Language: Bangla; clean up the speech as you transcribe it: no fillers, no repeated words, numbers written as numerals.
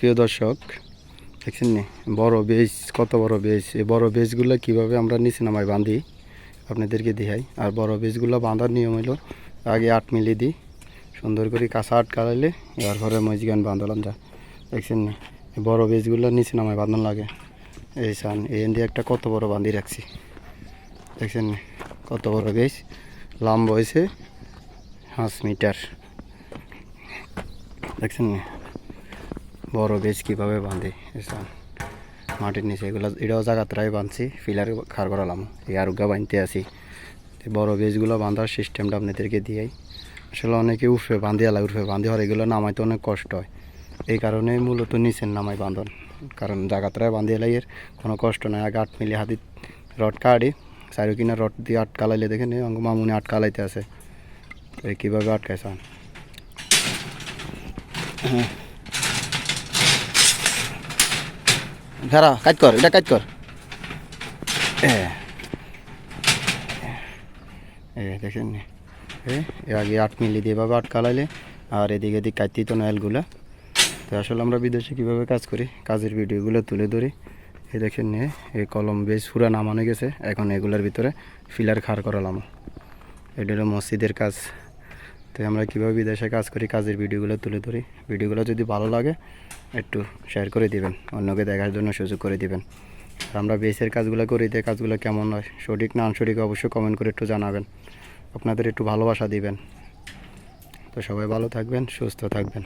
প্রিয় দর্শক, দেখছেন নি বড় বেজ, কত বড় বেজ। এই বড় বেজগুলো কীভাবে আমরা নিচে নামায় বাঁধি আপনাদেরকে দেখাই। আর বড় বেজগুলো বাঁধার নিয়ম হলো আগে 8 মিলি দিই, সুন্দর করে কাঁচা আটকালাইলে এরপরে মজগান বাঁধলাম যা। দেখছেন নি বড় বেজগুলো নিচে নামায় বাঁধানো লাগে। এই সান এন দিয়ে একটা কত বড় বাঁধি রাখছি, দেখছেন নি কত বড় বেজ, লম্বা হয়েছে 5 মিটার। দেখছেন নি বড় বেজ কীভাবে বাঁধে এসব মাটির নিচে। এটাও জায়গাটাই বাঁধছি, ফিলার খাড় করালাম, এই আরোগ্য বাঁধতে আসি। বড় বেজগুলো বাঁধার সিস্টেমটা আপনাদেরকে দিয়াই। আসলে অনেকে উঠবে বাঁধিয়ালা, উঠবে বাঁধি হওয়ার এগুলো নামাইতে অনেক কষ্ট হয়। এই কারণে মূলত নিচের নামাই বাঁধন, কারণ জায়গাটায় বাঁধিয়ে এর কোনো কষ্ট নয়। আগে 8 মিলি হাতি রড কাটি, চারো কিনা রড দিয়ে আটকালাইলে দেখেন অঙ্গ মামুনি আটকালাইতে আছে। এই কীভাবে আটকাইছে ভেড়া কাজ কর, এটা কাজ কর। দেখেন আগে 8 মিলি দিয়ে এভাবে আটকালাইলে, আর এদিকে কাটতেই তো নাইলগুলো। তো আসলে আমরা বিদেশে কীভাবে কাজ করি, কাজের ভিডিওগুলো তুলে ধরি। এই দেখেন এই কলম বেশ পুরা নামানো গেছে, এখন এগুলোর ভিতরে ফিলার খাড় করালাম। এটা হলো মসজিদের কাজ। তো আমরা কীভাবে বিদেশে কাজ করি, কাজের ভিডিওগুলো তুলে ধরি। ভিডিওগুলো যদি ভালো লাগে একটু শেয়ার করে দিবেন, অন্যকে দেখার জন্য সুযোগ করে দিবেন। আমরা বেসের কাজগুলো করি, যে কাজগুলো কেমন হয়, সঠিক না আনসঠিক অবশ্যই কমেন্ট করে একটু জানাবেন, আপনাদের একটু ভালোবাসা দিবেন। তো সবাই ভালো থাকবেন, সুস্থ থাকবেন।